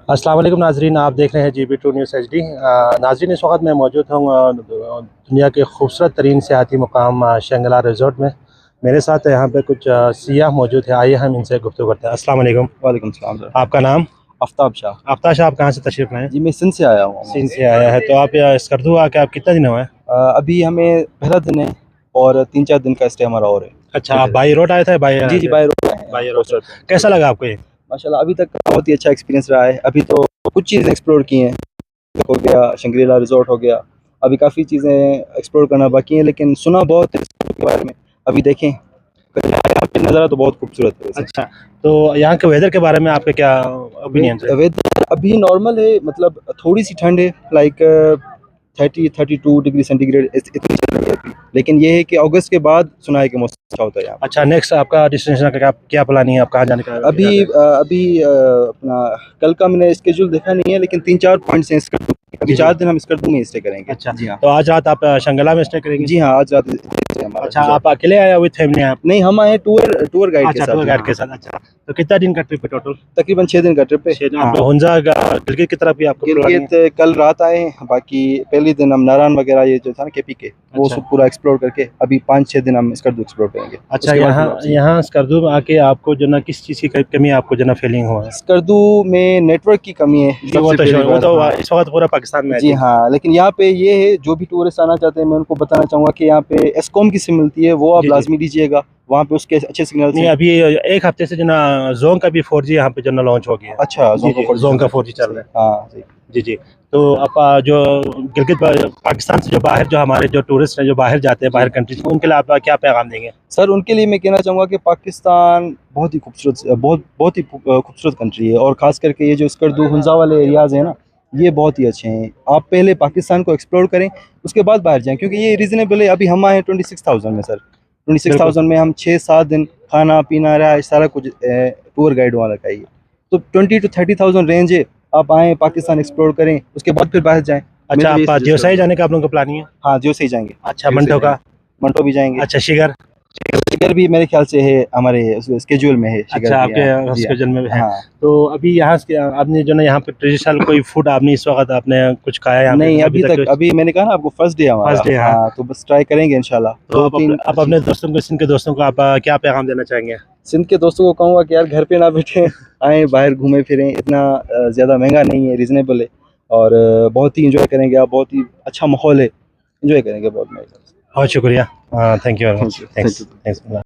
अस्सलाम वालेकुम नाजरीन, आप देख रहे हैं GB2 न्यूज़ HD। नाजरीन, इस वक्त मैं मौजूद हूँ दुनिया के खूबसूरत तरीन सियाती मुकाम शंगला रिज़ॉर्ट में। मेरे साथ यहाँ पे कुछ सियाह मौजूद है। आइए हम इनसे गुफ्तगू करते हैं। अस्सलाम वालेकुम। वालेकुम सलाम सर। आपका नाम? आफ्ताब शाह। आफ्ताब साहब, कहाँ से तशरीफ़ लाए? जी मैं सिंध से आया हूँ। सिंध से आया है। तो आप स्कर्दू आके आप कितना दिन हुआ है? अभी हमें पहला दिन है और 3-4 दिन का स्टे हमारा और है। अच्छा, आप बाई रोड आए थे? जी बाय रोड आए हैं। By road. कैसा लगा आपको ये? माशाल्लाह अभी तक बहुत ही अच्छा एक्सपीरियंस रहा है। अभी तो कुछ चीज़ें एक्सप्लोर की हैं, हो गया शंग्रीला रिजॉर्ट हो गया। अभी काफ़ी चीज़ें एक्सप्लोर करना बाकी है, लेकिन सुना बहुत है इसके बारे में। अभी देखें, यहाँ पे नज़ारा तो बहुत खूबसूरत है वैसे। अच्छा, तो यहाँ के वेदर के बारे में आपके क्या ओपिनियन है? वेदर अभी नॉर्मल है, मतलब थोड़ी सी ठंड है, लाइक 30-32 डिग्री सेंटीग्रेड इतनी चल रही है अभी। लेकिन ये है कि अगस्त के बाद सुना है कि मौसम अच्छा होता है यहाँ। अच्छा, नेक्स्ट आपका डेस्टिनेशन का क्या प्लानिंग है? आप कहाँ जाने का? अभी अपना कल का मैंने स्केड्यूल देखा नहीं है, लेकिन 3-4 पॉइंट्स हैं स्कर्दू। अभी 4 दिन हम स्कर्दू में स्टे करेंगे। अच्छा जी हाँ। तो आज रात आप शंगला में स्टे करेंगे? जी हाँ, आज रात stay हमारा। अच्छा, आप अकेले आए विद फैमिली? आप? नहीं, हम आए टूर गाइड के अच्छा, साथ। टूर गाइड के साथ। अच्छा, तो कितना दिन का ट्रिप है टोटल? तकरीबन 6 दिन का ट्रिप है। हाँ। आप हुंजा गिलगित की तरफ भी आपको प्लानिंग है? गिलगित कल रात आए हैं, बाकी पहले दिन हम नारायण वगैरह ये जो था ना केपी के, वो अच्छा। सब पूरा एक्सप्लोर करके अभी 5-6 दिन हम स्कर्दू एक्सप्लोर करेंगे। अच्छा, उसके बाद यहाँ फिर वापसी। यहाँ स्कर्दू में आके आपको जो ना किस चीज़ की कमी आपको जो ना फीलिंग हुआ है? स्कर्दू में नेटवर्क की कमी है। जी, वो सबसे तो पहली वो बात। तो हाँ। इस वक्त पूरा पाकिस्तान में है। जी हाँ, लेकिन यहाँ पे ये है, जो भी टूरिस्ट आना चाहते हैं मैं उनको बताना चाहूँगा कि यहाँ पे एस्कॉम की सिम मिलती है, वो आप जी, जी। लाजमी लीजिएगा। वहाँ पे उसके अच्छे सिग्नल नहीं, हैं। अभी एक हफ्ते से जो ना जोंग का भी 4G यहाँ पे जो ना लॉन्च हो गया है। अच्छा, जी, जी, जोंग का 4G चल रहा है। हाँ जी। जी, जी। तो आप जो गिलगित पाकिस्तान से जो बाहर जो हमारे जो टूरिस्ट हैं जो बाहर जाते हैं बाहर कंट्रीज में, उनके लिए आप क्या पैगाम देंगे? सर, उनके लिए मैं कहना चाहूँगा कि पाकिस्तान बहुत ही बहुत ही खूबसूरत कंट्री है, और ख़ास करके ये जो स्कर्दू हुंजा वाले एरियाज़ हैं ना, ये बहुत ही अच्छे हैं। आप पहले पाकिस्तान को एक्सप्लोर करें, उसके बाद बाहर जाएँ, क्योंकि ये रीज़नेबल है। अभी हम आए हैं 26,000 में सर। 26,000 में हम 6-7 दिन खाना पीना रहा सारा कुछ टूर गाइड वाला का ही है। तो 20 to 30,000 रेंज है। आप आएँ, पाकिस्तान एक्सप्लोर करें, उसके बाद फिर बाहर जाएँ। अच्छा, आप जियोसाई जाने का आप लोगों का प्लानिंग है? हाँ, जियो से ही जाएंगे। अच्छा, मंटो का? मंटो भी जाएंगे। अच्छा, शिगर? शिगर भी मेरे ख्याल से है, हमारे स्केड्यूल में है शिगर अच्छा, भी। हाँ, आपके जी स्केड्यूल में है। हाँ। तो अभी यहाँ से आपने जो ना यहाँ पे ट्रेडिशनल कोई फूड आपने इस वक्त आपने कुछ खाया यहाँ पे? नहीं, अभी तक अभी मैंने कहा ना आपको, फर्स्ट डे हमारा। फर्स्ट डे, हाँ। हाँ, तो बस ट्राई करेंगे इंशाल्लाह। तो आप अपने दोस्तों को, सिंध के दोस्तों को आप क्या पैगाम देना चाहेंगे? सिंध के दोस्तों को कहूँगा कि यार घर पे ना बैठे, आएँ बाहर घूमें फिरें। इतना ज़्यादा महंगा नहीं है, रीज़नेबल है, और बहुत ही इंजॉय करेंगे आप। बहुत ही अच्छा माहौल है, इंजॉय करेंगे बहुत। बहुत शुक्रिया। Thank you very much. Thank you. Thanks.